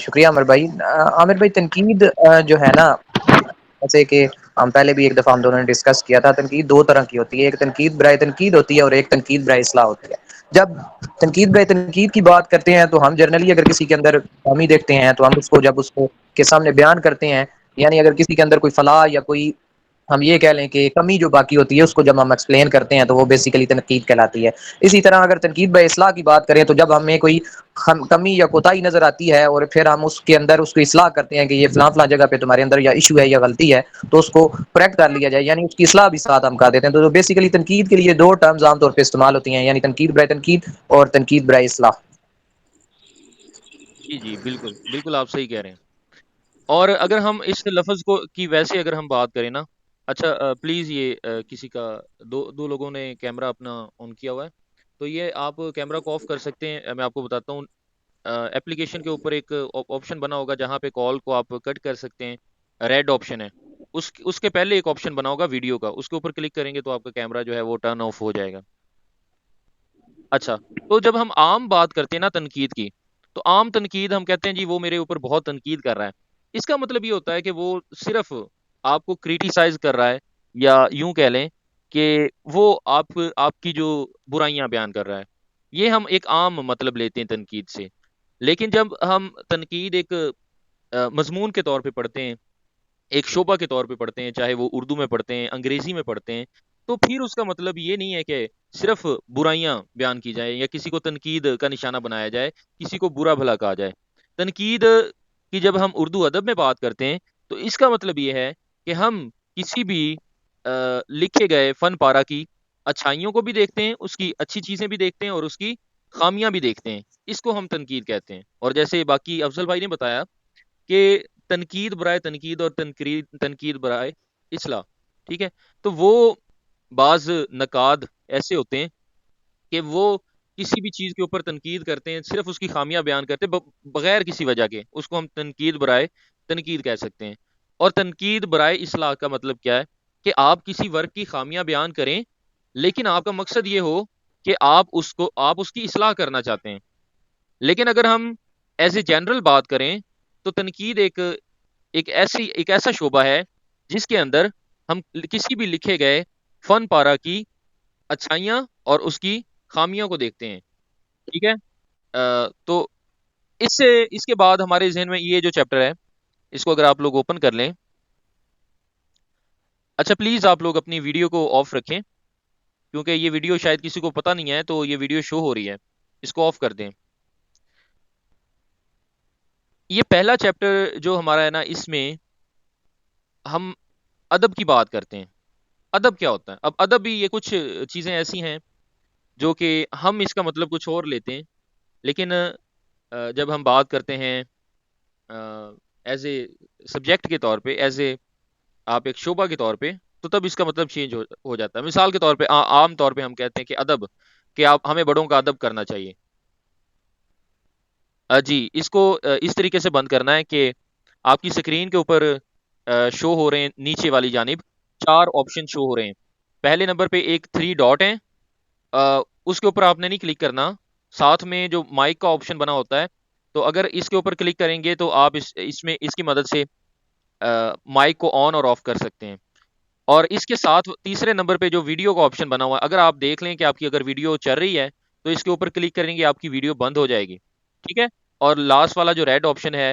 شکریہ عامر بھائی. عامر بھائی تنقید جو ہے نا، جیسے کہ ہم پہلے بھی ایک دفعہ ہم دونوں نے ڈسکس کیا تھا، تنقید دو طرح کی ہوتی ہے. ایک تنقید برائے تنقید ہوتی ہے اور ایک تنقید برائے اصلاح ہوتی ہے. جب تنقید برائے تنقید کی بات کرتے ہیں تو ہم جنرلی اگر کسی کے اندر خامی دیکھتے ہیں تو ہم اس کو جب اس کو کے سامنے بیان کرتے ہیں، یعنی اگر کسی کے اندر کوئی فلاح یا کوئی ہم یہ کہہ لیں کہ کمی جو باقی ہوتی ہے اس کو جب ہم ایکسپلین کرتے ہیں تو وہ بیسیکلی تنقید کہلاتی ہے. اسی طرح اگر تنقید برائے اصلاح کی بات کریں تو جب ہمیں کوئی کمی یا کوتاہی نظر آتی ہے اور پھر ہم اس کے اندر اس کو اصلاح کرتے ہیں کہ یہ فلاں فلاں جگہ پہ تمہارے اندر یا ایشو ہے یا غلطی ہے، تو اس کو کریکٹ کر لیا جائے، یعنی اس کی اصلاح بھی ساتھ ہم کر دیتے ہیں. تو بیسیکلی تنقید کے لیے دو ٹرمز عام طور پہ استعمال ہوتی ہیں، یعنی تنقید برائے تنقید اور تنقید برائے اصلاح. جی جی بالکل بالکل آپ صحیح کہہ رہے ہیں. اور اگر ہم اس لفظ کو کی ویسے اگر ہم بات کریں نا، اچھا پلیز یہ کسی کا دو لوگوں نے کیمرہ اپنا آن کیا ہوا ہے، تو یہ آپ کیمرہ کو آف کر سکتے ہیں. میں آپ کو بتاتا ہوں، ایپلیکیشن کے اوپر ایک آپشن بنا ہوگا جہاں پہ کال کو آپ کٹ کر سکتے ہیں، ریڈ آپشن ہے. اس کے پہلے ایک آپشن بنا ہوگا ویڈیو کا، اس کے اوپر کلک کریں گے تو آپ کا کیمرہ جو ہے وہ ٹرن آف ہو جائے گا. اچھا، تو جب ہم عام بات کرتے ہیں نا تنقید کی، تو عام تنقید ہم کہتے ہیں جی وہ میرے اوپر بہت تنقید کر رہا ہے. اس کا مطلب یہ ہوتا ہے کہ وہ صرف آپ کو کریٹیسائز کر رہا ہے، یا یوں کہہ لیں کہ وہ آپ کی جو برائیاں بیان کر رہا ہے. یہ ہم ایک عام مطلب لیتے ہیں تنقید سے. لیکن جب ہم تنقید ایک مضمون کے طور پہ پڑھتے ہیں، ایک شعبہ کے طور پہ پڑھتے ہیں، چاہے وہ اردو میں پڑھتے ہیں، انگریزی میں پڑھتے ہیں، تو پھر اس کا مطلب یہ نہیں ہے کہ صرف برائیاں بیان کی جائیں یا کسی کو تنقید کا نشانہ بنایا جائے، کسی کو برا بھلا کہا جائے. تنقید کی جب ہم اردو ادب میں بات کرتے ہیں تو اس کا مطلب یہ ہے کہ ہم کسی بھی لکھے گئے فن پارہ کی اچھائیوں کو بھی دیکھتے ہیں، اس کی اچھی چیزیں بھی دیکھتے ہیں اور اس کی خامیاں بھی دیکھتے ہیں. اس کو ہم تنقید کہتے ہیں. اور جیسے باقی افضل بھائی نے بتایا کہ تنقید برائے تنقید اور تنقید برائے اصلاح، ٹھیک ہے، تو وہ بعض نقاد ایسے ہوتے ہیں کہ وہ کسی بھی چیز کے اوپر تنقید کرتے ہیں، صرف اس کی خامیاں بیان کرتے ہیں بغیر کسی وجہ کے. اس کو ہم تنقید برائے تنقید کہہ سکتے ہیں. اور تنقید برائے اصلاح کا مطلب کیا ہے کہ آپ کسی ورک کی خامیاں بیان کریں، لیکن آپ کا مقصد یہ ہو کہ آپ اس کی اصلاح کرنا چاہتے ہیں. لیکن اگر ہم ایز اے جنرل بات کریں تو تنقید ایک ایسا شعبہ ہے جس کے اندر ہم کسی بھی لکھے گئے فن پارہ کی اچھائیاں اور اس کی خامیوں کو دیکھتے ہیں. ٹھیک ہے، تو اس کے بعد ہمارے ذہن میں یہ جو چیپٹر ہے اس کو اگر آپ لوگ اوپن کر لیں. اچھا پلیز آپ لوگ اپنی ویڈیو کو آف رکھیں، کیونکہ یہ ویڈیو شاید کسی کو پتہ نہیں ہے تو یہ ویڈیو شو ہو رہی ہے، اس کو آف کر دیں. یہ پہلا چیپٹر جو ہمارا ہے نا، اس میں ہم ادب کی بات کرتے ہیں. ادب کیا ہوتا ہے؟ اب ادب بھی یہ کچھ چیزیں ایسی ہیں جو کہ ہم اس کا مطلب کچھ اور لیتے ہیں، لیکن جب ہم بات کرتے ہیں ایز اے سبجیکٹ کے طور پہ، ایز اے آپ ایک شعبہ کے طور پہ، تو تب اس کا مطلب چینج ہو جاتا ہے. مثال کے طور پہ عام طور پہ ہم کہتے ہیں کہ ادب، کہ آپ ہمیں بڑوں کا ادب کرنا چاہیے. جی اس کو اس طریقے سے بند کرنا ہے کہ آپ کی سکرین کے اوپر شو ہو رہے ہیں نیچے والی جانب 4 آپشن شو ہو رہے ہیں. پہلے نمبر پہ ایک 3 ڈاٹ ہے، اس کے اوپر آپ نے نہیں کلک کرنا. ساتھ میں جو مائک کا آپشن بنا ہوتا ہے، تو اگر اس کے اوپر کلک کریں گے تو آپ اس کی مدد سے مائک کو آن اور آف کر سکتے ہیں. اور اس کے ساتھ تیسرے نمبر پہ جو ویڈیو کا آپشن بنا ہوا ہے، اگر آپ دیکھ لیں کہ آپ کی اگر ویڈیو چل رہی ہے تو اس کے اوپر کلک کریں گے آپ کی ویڈیو بند ہو جائے گی. ٹھیک ہے، اور لاسٹ والا جو ریڈ آپشن ہے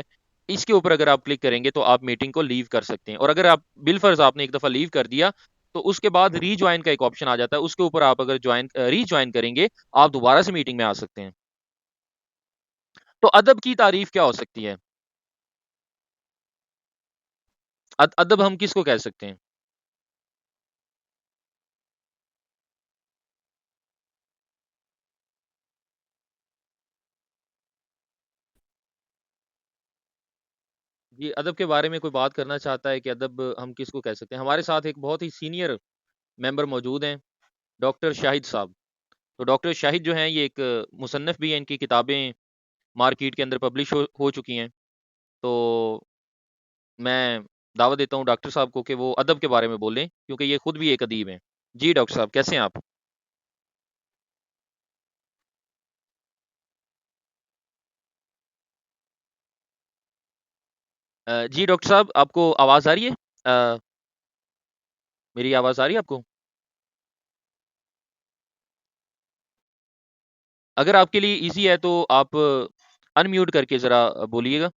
اس کے اوپر اگر آپ کلک کریں گے تو آپ میٹنگ کو لیو کر سکتے ہیں. اور اگر آپ بالفرض آپ نے ایک دفعہ لیو کر دیا تو اس کے بعد ری جوائن کا ایک آپشن آ جاتا ہے، اس کے اوپر آپ اگر ری جوائن کریں گے آپ دوبارہ سے میٹنگ میں آ سکتے ہیں. تو ادب کی تعریف کیا ہو سکتی ہے؟ ادب ہم کس کو کہہ سکتے ہیں؟ جی ادب کے بارے میں کوئی بات کرنا چاہتا ہے کہ ادب ہم کس کو کہہ سکتے ہیں؟ ہمارے ساتھ ایک بہت ہی سینئر ممبر موجود ہیں، ڈاکٹر شاہد صاحب. تو ڈاکٹر شاہد جو ہیں یہ ایک مصنف بھی ہیں، ان کی کتابیں مارکیٹ کے اندر پبلش ہو چکی ہیں. تو میں دعوت دیتا ہوں ڈاکٹر صاحب کو کہ وہ ادب کے بارے میں بولیں، کیونکہ یہ خود بھی ایک ادیب ہیں. جی ڈاکٹر صاحب کیسے ہیں آپ؟ جی ڈاکٹر صاحب، آپ کو آواز آ رہی ہے؟ میری آواز آ رہی ہے آپ کو؟ اگر آپ کے لیے ایزی ہے تو آپ انمیوٹ کر کے ذرا بولیے گا۔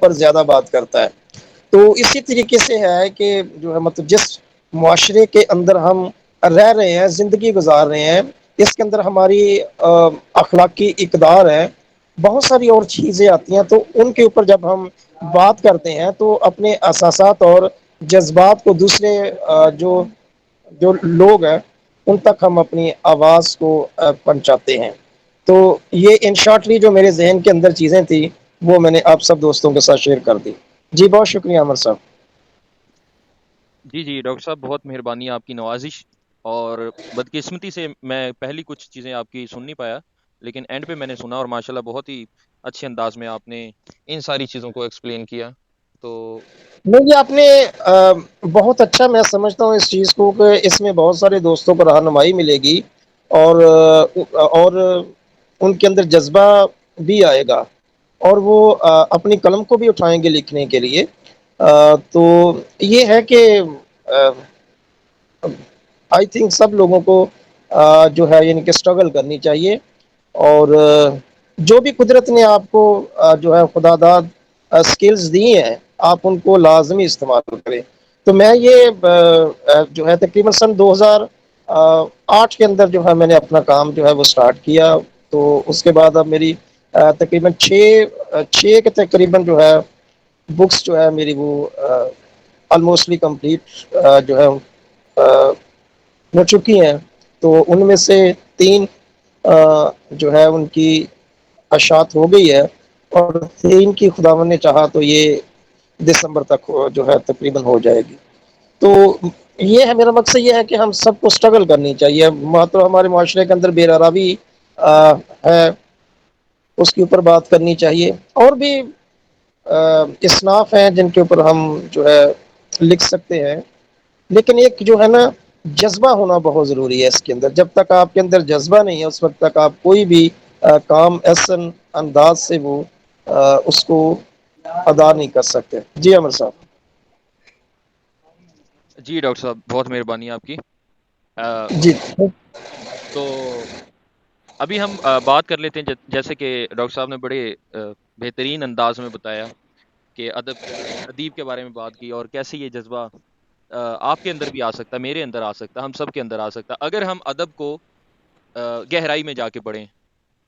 پر زیادہ بات کرتا ہے۔ تو اسی طریقے سے ہے کہ جو ہے مطلب جس معاشرے کے اندر ہم رہ رہے ہیں، زندگی گزار رہے ہیں، اس کے اندر ہماری اخلاقی اقدار ہے، بہت ساری اور چیزیں آتی ہیں، تو ان کے اوپر جب ہم بات کرتے ہیں تو اپنے احساسات اور جذبات کو دوسرے جو جو لوگ ہیں ان تک ہم اپنی آواز کو پہنچاتے ہیں۔ تو یہ ان شارٹلی جو میرے ذہن کے اندر چیزیں تھیں وہ میں نے آپ سب دوستوں کے ساتھ شیئر کر دی۔ جی بہت شکریہ عمر صاحب۔ جی جی ڈاکٹر صاحب، بہت مہربانی آپ کی نوازش، اور بدقسمتی سے میں پہلی کچھ چیزیں آپ کی سن نہیں پایا، لیکن اینڈ پہ میں نے سنا، اور ماشاءاللہ بہت ہی اچھے انداز میں آپ نے ان ساری چیزوں کو ایکسپلین کیا۔ تو نہیں، یہ آپ نے بہت اچھا، میں سمجھتا ہوں اس چیز کو کہ اس میں بہت سارے دوستوں کو رہنمائی ملے گی، اور ان کے اندر جذبہ بھی آئے گا، اور وہ اپنی قلم کو بھی اٹھائیں گے لکھنے کے لیے۔ تو یہ ہے کہ آئی تھنک سب لوگوں کو جو ہے یعنی کہ اسٹرگل کرنی چاہیے، اور جو بھی قدرت نے آپ کو جو ہے خدا داد اسکلز دی ہیں، آپ ان کو لازمی استعمال کریں۔ تو میں یہ جو ہے تقریباً سن 2008 کے اندر جو ہے میں نے اپنا کام جو ہے وہ سٹارٹ کیا، تو اس کے بعد اب میری تقریباً چھ کے تقریباً جو ہے بکس جو ہے میری وہ آلموسٹلی کمپلیٹ جو ہے ہو چکی ہیں۔ تو ان میں سے 3 جو ہے ان کی اشاعت ہو گئی ہے، اور 3 کی خداوند نے چاہا تو یہ دسمبر تک جو ہے تقریباً ہو جائے گی۔ تو یہ ہے، میرا مقصد یہ ہے کہ ہم سب کو سٹرگل کرنی چاہیے، تو ہمارے معاشرے کے اندر بے روی ہے، اس کے اوپر بات کرنی چاہیے، اور بھی اصناف ہیں جن کے اوپر ہم جو ہے لکھ سکتے ہیں، لیکن ایک جو ہے نا جذبہ ہونا بہت ضروری ہے اس کے اندر۔ جب تک آپ کے اندر جذبہ نہیں ہے اس وقت تک آپ کوئی بھی کام ایسن انداز سے وہ اس کو ادا نہیں کر سکتے۔ جی عمر صاحب۔ جی ڈاکٹر صاحب، بہت مہربانی آپ کی۔ آ، جی تو ابھی ہم بات کر لیتے ہیں، جیسے کہ ڈاکٹر صاحب نے بڑے بہترین انداز میں بتایا کہ ادیب کے بارے میں بات کی، اور کیسے یہ جذبہ آپ کے اندر بھی آ سکتا ہے، میرے اندر آ سکتا ہے، ہم سب کے اندر آ سکتا ہے، اگر ہم ادب کو گہرائی میں جا کے پڑھیں۔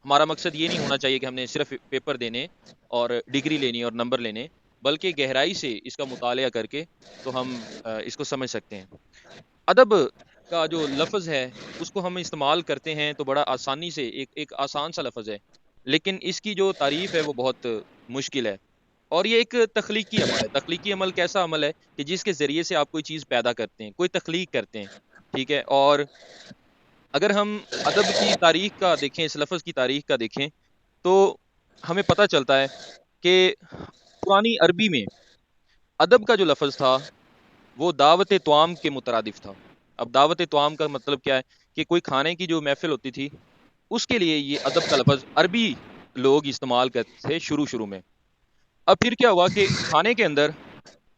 ہمارا مقصد یہ نہیں ہونا چاہیے کہ ہم نے صرف پیپر دینے اور ڈگری لینی اور نمبر لینے، بلکہ گہرائی سے اس کا مطالعہ کر کے تو ہم اس کو سمجھ سکتے ہیں۔ ادب کا جو لفظ ہے اس کو ہم استعمال کرتے ہیں تو بڑا آسانی سے، ایک آسان سا لفظ ہے، لیکن اس کی جو تعریف ہے وہ بہت مشکل ہے، اور یہ ایک تخلیقی عمل ہے۔ تخلیقی عمل کیسا عمل ہے کہ جس کے ذریعے سے آپ کوئی چیز پیدا کرتے ہیں، کوئی تخلیق کرتے ہیں، ٹھیک ہے؟ اور اگر ہم ادب کی تاریخ کا دیکھیں، اس لفظ کی تاریخ کا دیکھیں، تو ہمیں پتہ چلتا ہے کہ پرانی عربی میں ادب کا جو لفظ تھا وہ دعوت طعام کے مترادف تھا۔ اب دعوت طعام کا مطلب کیا ہے؟ کہ کوئی کھانے کی جو محفل ہوتی تھی، اس کے لیے یہ ادب کا لفظ عربی لوگ استعمال کرتے تھے شروع میں۔ اب پھر کیا ہوا کہ کھانے کے اندر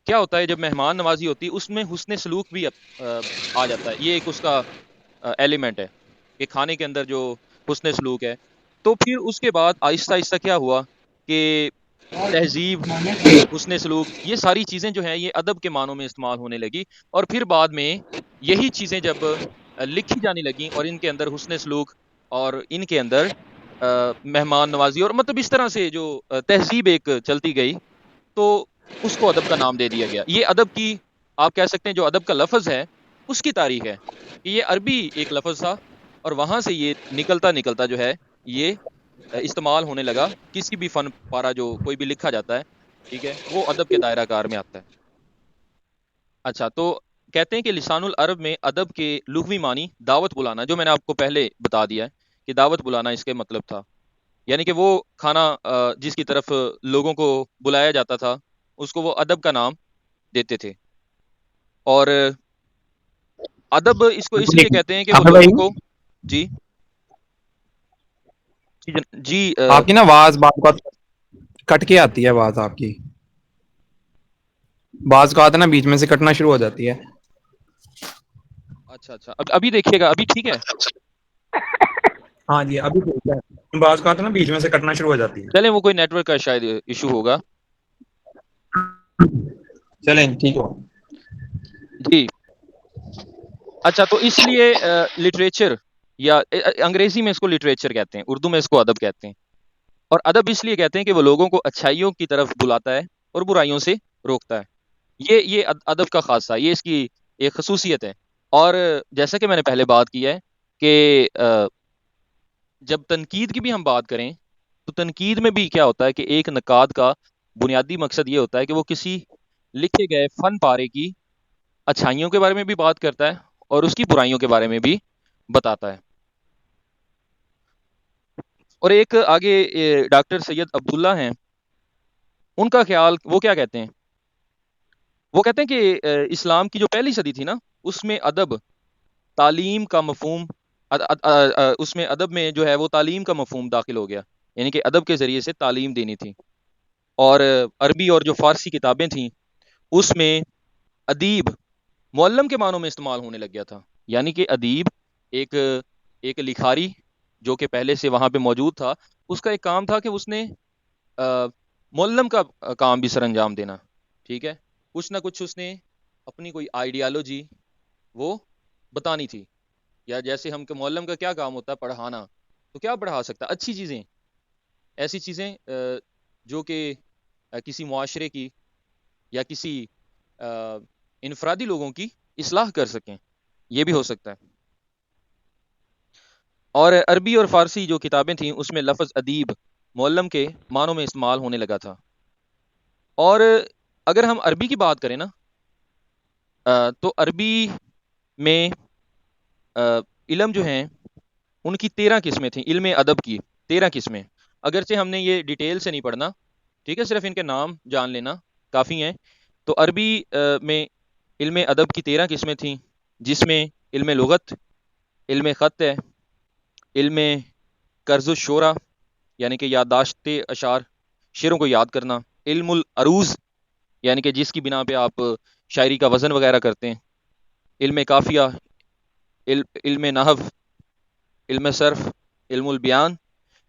کیا ہوتا ہے، جب مہمان نوازی ہوتی ہے اس میں حسن سلوک بھی آ جاتا ہے، یہ ایک اس کا ایلیمنٹ ہے کہ کھانے کے اندر جو حسن سلوک ہے۔ تو پھر اس کے بعد آہستہ آہستہ کیا ہوا کہ تہذیب، حسن سلوک، یہ ساری چیزیں جو ہیں یہ ادب کے معنوں میں استعمال ہونے لگی، اور پھر بعد میں یہی چیزیں جب لکھی جانے لگیں اور ان کے اندر حسن سلوک اور ان کے اندر مہمان نوازی اور مطلب اس طرح سے جو تہذیب ایک چلتی گئی، تو اس کو ادب کا نام دے دیا گیا۔ یہ ادب کی، آپ کہہ سکتے ہیں جو ادب کا لفظ ہے اس کی تاریخ ہے کہ یہ عربی ایک لفظ تھا، اور وہاں سے یہ نکلتا نکلتا جو ہے یہ استعمال ہونے لگا، کسی بھی فن پارا جو کوئی بھی لکھا جاتا ہے ٹھیک ہے، وہ ادب کے دائرہ کار میں آتا ہے۔ اچھا، تو کہتے ہیں کہ لسان العرب میں ادب کے لغوی معنی دعوت بلانا، جو میں نے آپ کو پہلے بتا دیا ہے کہ دعوت بلانا اس کے مطلب تھا، یعنی کہ وہ کھانا جس کی طرف لوگوں کو بلایا جاتا تھا اس کو وہ ادب کا نام دیتے تھے۔ اور ادب اس کو اس لیے کہتے ہیں کہ وہ عامر بھائی، لوگوں کو، جی جی آپ کی نا آواز بات بات کٹ کے آتی ہے، آواز آپ کی بعض کا آتا ہے نا بیچ میں سے کٹنا شروع ہو جاتی ہے۔ اچھا اچھا، ابھی دیکھیے گا، ابھی ٹھیک ہے؟ ہاں جی ابھی ٹھیک ہے، بعض کا آتا ہے نا بیچ میں سے کٹنا شروع ہو جاتی ہے۔ چلیں، وہ کوئی نیٹ ورک کا شاید ایشو ہوگا۔ چلیں ٹھیک ہو۔ جی اچھا، تو اس لیے لٹریچر یا انگریزی میں اس کو لٹریچر کہتے ہیں، اردو میں اس کو ادب کہتے ہیں۔ اور ادب اس لیے کہتے ہیں کہ وہ لوگوں کو اچھائیوں کی طرف بلاتا ہے اور برائیوں سے روکتا ہے۔ یہ ادب کا خاصہ، یہ اس کی ایک خصوصیت ہے۔ اور جیسا کہ میں نے پہلے بات کی ہے کہ جب تنقید کی بھی ہم بات کریں تو تنقید میں بھی کیا ہوتا ہے کہ ایک نقاد کا بنیادی مقصد یہ ہوتا ہے کہ وہ کسی لکھے گئے فن پارے کی اچھائیوں کے بارے میں بھی بات کرتا ہے اور اس کی برائیوں کے بارے میں بھی بتاتا ہے۔ اور ایک آگے ڈاکٹر سید عبداللہ ہیں، ان کا خیال وہ کیا کہتے ہیں؟ وہ کہتے ہیں کہ اسلام کی جو پہلی صدی تھی نا، اس میں ادب تعلیم کا مفہوم، اس میں ادب میں جو ہے وہ تعلیم کا مفہوم داخل ہو گیا، یعنی کہ ادب کے ذریعے سے تعلیم دینی تھی۔ اور عربی اور جو فارسی کتابیں تھیں اس میں ادیب معلم کے معنوں میں استعمال ہونے لگ گیا تھا، یعنی کہ ادیب ایک ایک لکھاری جو کہ پہلے سے وہاں پہ موجود تھا، اس کا ایک کام تھا کہ اس نے معلم کا کام بھی سر انجام دینا، ٹھیک ہے، کچھ نہ کچھ اس نے اپنی کوئی آئیڈیالوجی وہ بتانی تھی، یا جیسے ہم کہ معلم کا کیا کام ہوتا ہے؟ پڑھانا، تو کیا پڑھا سکتا؟ اچھی چیزیں، ایسی چیزیں جو کہ کسی معاشرے کی یا کسی انفرادی لوگوں کی اصلاح کر سکیں، یہ بھی ہو سکتا ہے۔ اور عربی اور فارسی جو کتابیں تھیں اس میں لفظ ادیب معلم کے معنوں میں استعمال ہونے لگا تھا۔ اور اگر ہم عربی کی بات کریں نا، تو عربی میں علم جو ہیں ان کی 13 قسمیں تھیں، علم ادب کی 13 قسمیں، اگرچہ ہم نے یہ ڈیٹیل سے نہیں پڑھنا، ٹھیک ہے، صرف ان کے نام جان لینا کافی ہیں۔ تو عربی میں علم ادب کی 13 قسمیں تھیں، جس میں علم لغت، علم خط ہے، علم قرض الشعرا یعنی کہ یادداشت اشعار، شعروں کو یاد کرنا، علم العروض یعنی کہ جس کی بنا پہ آپ شاعری کا وزن وغیرہ کرتے ہیں، علم قافیہ، علم نحو، علم صرف، علم البیان،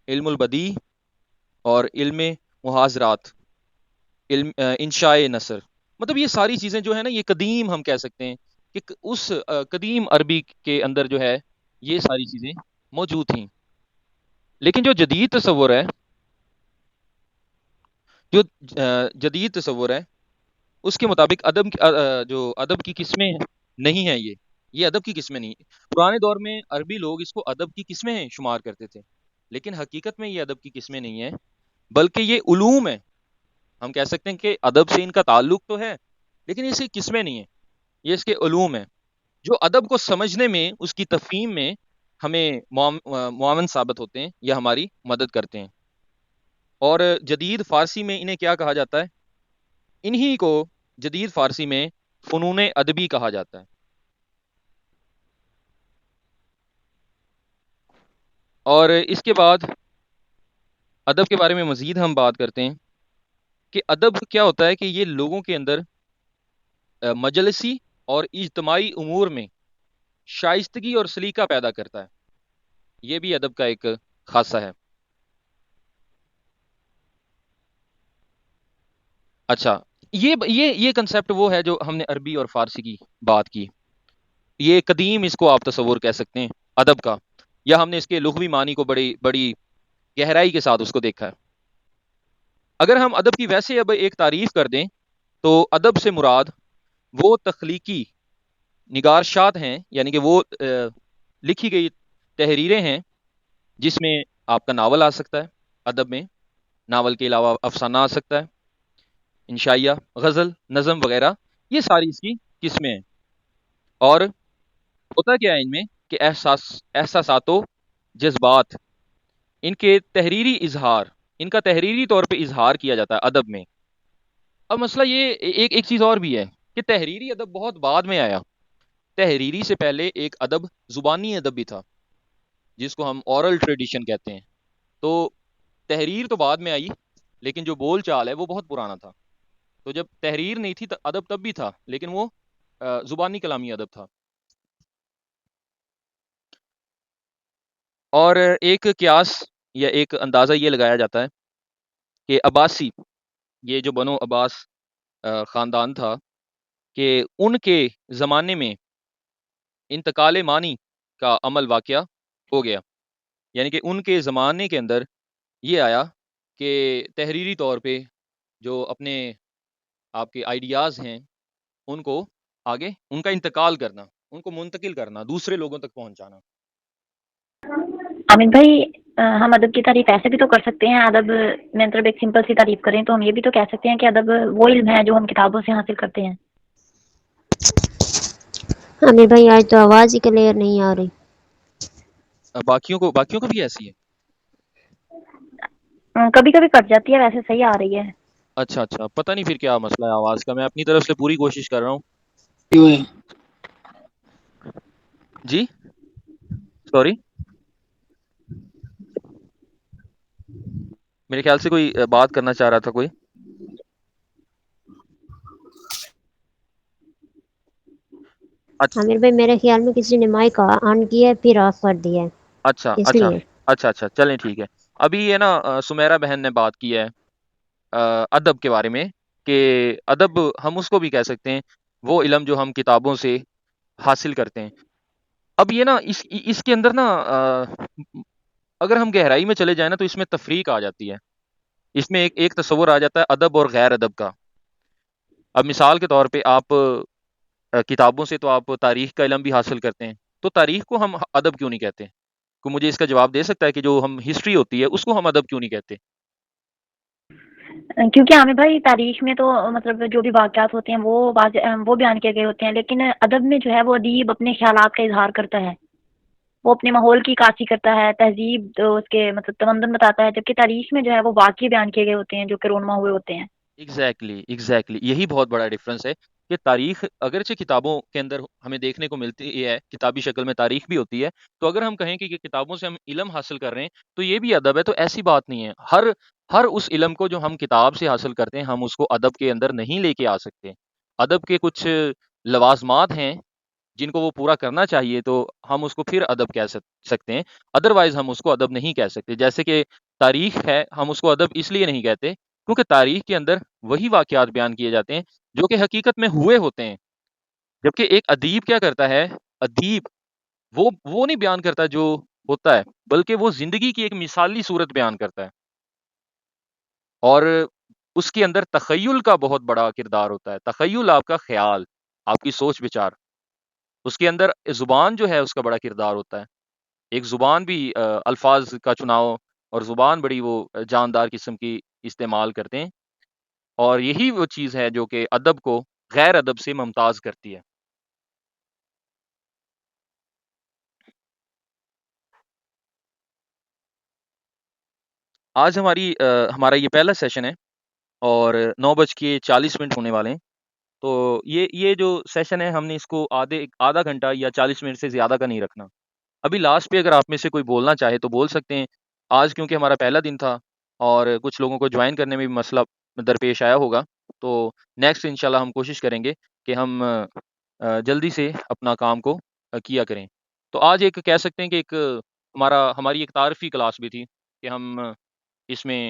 علم البدیع اور علم محاضرات، علم انشاء نثر۔ مطلب یہ ساری چیزیں جو ہے نا، یہ قدیم ہم کہہ سکتے ہیں کہ اس قدیم عربی کے اندر جو ہے یہ ساری چیزیں موجود تھیں۔ لیکن جو جدید تصور ہے، جو جدید تصور ہے اس کے مطابق ادب جو ادب کی قسمیں نہیں ہیں، یہ ادب کی قسمیں نہیں۔ پرانے دور میں عربی لوگ اس کو ادب کی قسمیں شمار کرتے تھے، لیکن حقیقت میں یہ ادب کی قسمیں نہیں ہیں، بلکہ یہ علوم ہیں۔ ہم کہہ سکتے ہیں کہ ادب سے ان کا تعلق تو ہے، لیکن یہ اس کی قسمیں نہیں ہیں، یہ اس کے علوم ہیں جو ادب کو سمجھنے میں، اس کی تفہیم میں ہمیں معاون ثابت ہوتے ہیں یا ہماری مدد کرتے ہیں۔ اور جدید فارسی میں انہیں کیا کہا جاتا ہے؟ انہی کو جدید فارسی میں فنون ادبی کہا جاتا ہے۔ اور اس کے بعد ادب کے بارے میں مزید ہم بات کرتے ہیں کہ ادب کیا ہوتا ہے، کہ یہ لوگوں کے اندر مجلسی اور اجتماعی امور میں شائستگی اور سلیقہ پیدا کرتا ہے، یہ بھی ادب کا ایک خاصہ ہے۔ اچھا، یہ کنسیپٹ وہ ہے جو ہم نے عربی اور فارسی کی بات کی، یہ قدیم اس کو آپ تصور کہہ سکتے ہیں ادب کا، یا ہم نے اس کے لغوی معنی کو بڑی بڑی گہرائی کے ساتھ اس کو دیکھا ہے۔ اگر ہم ادب کی ویسے اب ایک تعریف کر دیں تو ادب سے مراد وہ تخلیقی نگارشات ہیں، یعنی کہ وہ لکھی گئی تحریریں ہیں جس میں آپ کا ناول آ سکتا ہے، ادب میں ناول کے علاوہ افسانہ آ سکتا ہے، انشائیہ، غزل، نظم وغیرہ، یہ ساری اس کی قسمیں ہیں۔ اور ہوتا کیا ہے ان میں کہ احساسات و جذبات، ان کے تحریری اظہار، ان کا تحریری طور پہ اظہار کیا جاتا ہے ادب میں۔ اب مسئلہ یہ ایک چیز اور بھی ہے کہ تحریری ادب بہت بعد میں آیا۔ تحریری سے پہلے ایک ادب زبانی ادب بھی تھا، جس کو ہم اورل ٹریڈیشن کہتے ہیں۔ تو تحریر تو بعد میں آئی، لیکن جو بول چال ہے وہ بہت پرانا تھا۔ تو جب تحریر نہیں تھی ادب تب بھی تھا، لیکن وہ زبانی کلامی ادب تھا۔ اور ایک قیاس یا ایک اندازہ یہ لگایا جاتا ہے کہ عباسی، یہ جو بنو عباس خاندان تھا، کہ ان کے زمانے میں انتقال معنی کا عمل واقعہ ہو گیا، یعنی کہ ان کے زمانے کے اندر یہ آیا کہ تحریری طور پہ جو اپنے آپ کے آئیڈیاز ہیں ان کو آگے ان کا انتقال کرنا، ان کو منتقل کرنا، دوسرے لوگوں تک پہنچانا۔ عامر بھائی، ہم ادب کی تعریف ایسے بھی تو کر سکتے ہیں، ادب میں مطلب ایک سمپل سی تعریف کریں تو ہم یہ بھی تو کہہ سکتے ہیں کہ ادب وہ علم ہے جو ہم کتابوں سے حاصل کرتے ہیں۔ عامر بھائی آج تو آواز ہی کلیئر نہیں آ رہی۔ باقیوں کو بھی ایسی ہے؟ کبھی کبھی کٹ جاتی ہے، ویسے صحیح آ رہی ہے۔ اچھا، پتہ نہیں پھر کیا مسئلہ ہے آواز کا، میں اپنی طرف سے پوری کوشش کر رہا ہوں۔ جی سوری، میرے خیال سے کوئی بات کرنا چاہ رہا تھا کوئی۔ عامر بھائی میرے خیال میں کسی نے مائک آن کیا ہے پھر آف کر دیا ہے، اس لیے۔ اچھا چلیں ٹھیک ہے۔ ابھی یہ نا سمیرہ بہن نے بات کی ہے ادب کے بارے میں، کہ ادب ہم اس کو بھی کہہ سکتے ہیں وہ علم جو ہم کتابوں سے حاصل کرتے ہیں۔ اب یہ نا اس کے اندر نا اگر ہم گہرائی میں چلے جائیں نا تو اس میں تفریق آ جاتی ہے، اس میں ایک تصور آ جاتا ہے ادب اور غیر ادب کا۔ اب مثال کے طور پہ آپ کتابوں سے تو آپ تاریخ کا علم بھی حاصل کرتے ہیں، تو تاریخ کو ہم ادب کیوں نہیں کہتے؟ کوئی مجھے اس کا جواب دے سکتا ہے کہ جو ہم ہسٹری ہوتی ہے اس کو ہم ادب کیوں نہیں کہتے؟ کیونکہ عامر بھائی تاریخ میں تو مطلب جو بھی واقعات ہوتے ہیں وہ بیان کیے گئے ہوتے ہیں، لیکن ادب میں جو ہے وہ ادیب اپنے خیالات کا اظہار کرتا ہے، وہ اپنے ماحول کی عکاسی کرتا ہے، تہذیب اس کے مطلب تمدن بتاتا ہے، جبکہ تاریخ میں جو ہے وہ واقعے بیان کیے گئے ہوتے ہیں جو کہ رونما ہوئے ہوتے ہیں۔ ایگزیکٹلی یہی بہت بڑا ڈفرنس ہے کہ تاریخ اگرچہ کتابوں کے اندر ہمیں دیکھنے کو ملتی ہے، کتابی شکل میں تاریخ بھی ہوتی ہے، تو اگر ہم کہیں کہ کتابوں سے ہم علم حاصل کر رہے ہیں تو یہ بھی ادب ہے، تو ایسی بات نہیں ہے۔ ہر اس علم کو جو ہم کتاب سے حاصل کرتے ہیں ہم اس کو ادب کے اندر نہیں لے کے آ سکتے۔ ادب کے کچھ لوازمات ہیں جن کو وہ پورا کرنا چاہیے تو ہم اس کو پھر ادب کہہ سکتے ہیں، ادروائز ہم اس کو ادب نہیں کہہ سکتے۔ جیسے کہ تاریخ ہے، ہم اس کو ادب اس لیے نہیں کہتے کیونکہ تاریخ کے اندر وہی واقعات بیان کیے جاتے ہیں جو کہ حقیقت میں ہوئے ہوتے ہیں، جبکہ ایک ادیب کیا کرتا ہے؟ ادیب وہ نہیں بیان کرتا جو ہوتا ہے، بلکہ وہ زندگی کی ایک مثالی صورت بیان کرتا ہے، اور اس کے اندر تخیل کا بہت بڑا کردار ہوتا ہے۔ تخیل، آپ کا خیال، آپ کی سوچ بچار، اس کے اندر زبان جو ہے اس کا بڑا کردار ہوتا ہے۔ ایک زبان بھی الفاظ کا چناؤ اور زبان بڑی وہ جاندار قسم کی استعمال کرتے ہیں، اور یہی وہ چیز ہے جو کہ ادب کو غیر ادب سے ممتاز کرتی ہے۔ آج ہمارا یہ پہلا سیشن ہے اور 9:40 ہونے والے ہیں، تو یہ جو سیشن ہے ہم نے اس کو آدھا گھنٹہ یا 40 منٹ سے زیادہ کا نہیں رکھنا۔ ابھی لاسٹ پہ اگر آپ میں سے کوئی بولنا چاہے تو بول سکتے ہیں۔ آج کیونکہ ہمارا پہلا دن تھا اور کچھ لوگوں کو جوائن کرنے میں بھی مسئلہ درپیش آیا ہوگا، تو نیکسٹ انشاءاللہ ہم کوشش کریں گے کہ ہم جلدی سے اپنا کام کو کیا کریں۔ تو آج ایک کہہ سکتے ہیں کہ ہماری ایک تعارفی کلاس بھی تھی کہ ہم اس میں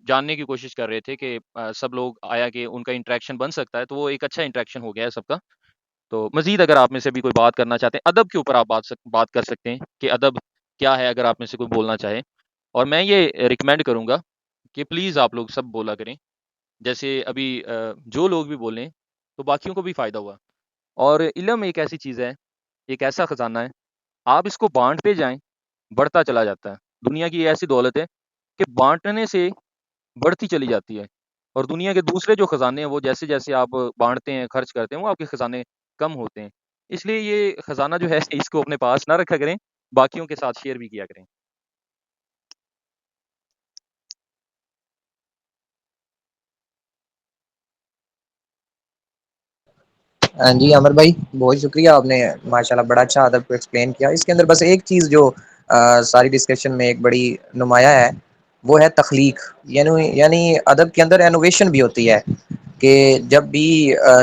جاننے کی کوشش کر رہے تھے کہ سب لوگ آیا کہ ان کا انٹریکشن بن سکتا ہے، تو وہ ایک اچھا انٹریکشن ہو گیا ہے سب کا۔ تو مزید اگر آپ میں سے بھی کوئی بات کرنا چاہتے ہیں ادب کے اوپر، آپ بات کر سکتے ہیں کہ ادب کیا ہے، اگر آپ میں سے کوئی بولنا چاہے۔ اور میں یہ ریکمینڈ کروں گا کہ پلیز آپ لوگ سب بولا کریں، جیسے ابھی جو لوگ بھی بولیں تو باقیوں کو بھی فائدہ ہوا۔ اور علم ایک ایسی چیز ہے، ایک ایسا خزانہ ہے، آپ اس کو بانٹتے جائیں بڑھتا چلا جاتا ہے۔ دنیا کی ایسی دولت ہے کہ بانٹنے سے بڑھتی چلی جاتی ہے، اور دنیا کے دوسرے جو خزانے ہیں وہ جیسے جیسے آپ بانٹتے ہیں خرچ کرتے ہیں وہ آپ کے خزانے کم ہوتے ہیں. اس لیے یہ خزانہ جو ہے اس کو اپنے پاس نہ رکھا کریں, باقیوں کے ساتھ شیئر بھی کیا کریں. ہاں جی عامر بھائی بہت شکریہ, آپ نے ماشاءاللہ بڑا اچھا ادب کو ایکسپلین کیا. اس کے اندر بس ایک چیز جو ساری ڈسکشن میں ایک بڑی نمایاں ہے وہ ہے تخلیق. یعنی ادب کے اندر انوویشن بھی ہوتی ہے کہ جب بھی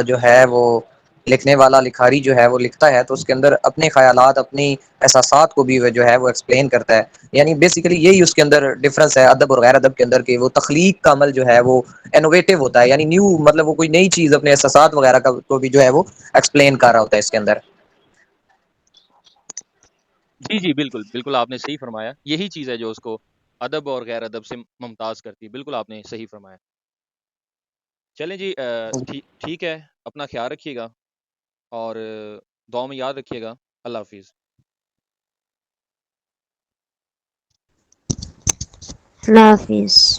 جو ہے وہ لکھنے والا لکھاری جو ہے وہ لکھتا ہے تو اس کے اندر اپنے خیالات اپنی احساسات کو بھی جو ہے وہ ایکسپلین کرتا ہے. یعنی بیسیکلی یہی اس کے اندر ڈفرنس ہے ادب اور غیر ادب کے اندر, کہ وہ تخلیق کا عمل جو ہے وہ انوویٹو ہوتا ہے, یعنی نیو مطلب وہ کوئی نئی چیز اپنے احساسات وغیرہ کا کو بھی جو ہے وہ ایکسپلین کر رہا ہوتا ہے اس کے اندر. جی جی بالکل بالکل, آپ نے صحیح فرمایا. یہی چیز ہے جو اس کو ادب اور غیر ادب سے ممتاز کرتی ہے. بالکل آپ نے صحیح فرمایا. چلیں جی, ٹھیک ہے, اپنا خیال رکھیے گا اور دعا میں یاد رکھیے گا. اللہ حافظ. اللہ حافظ.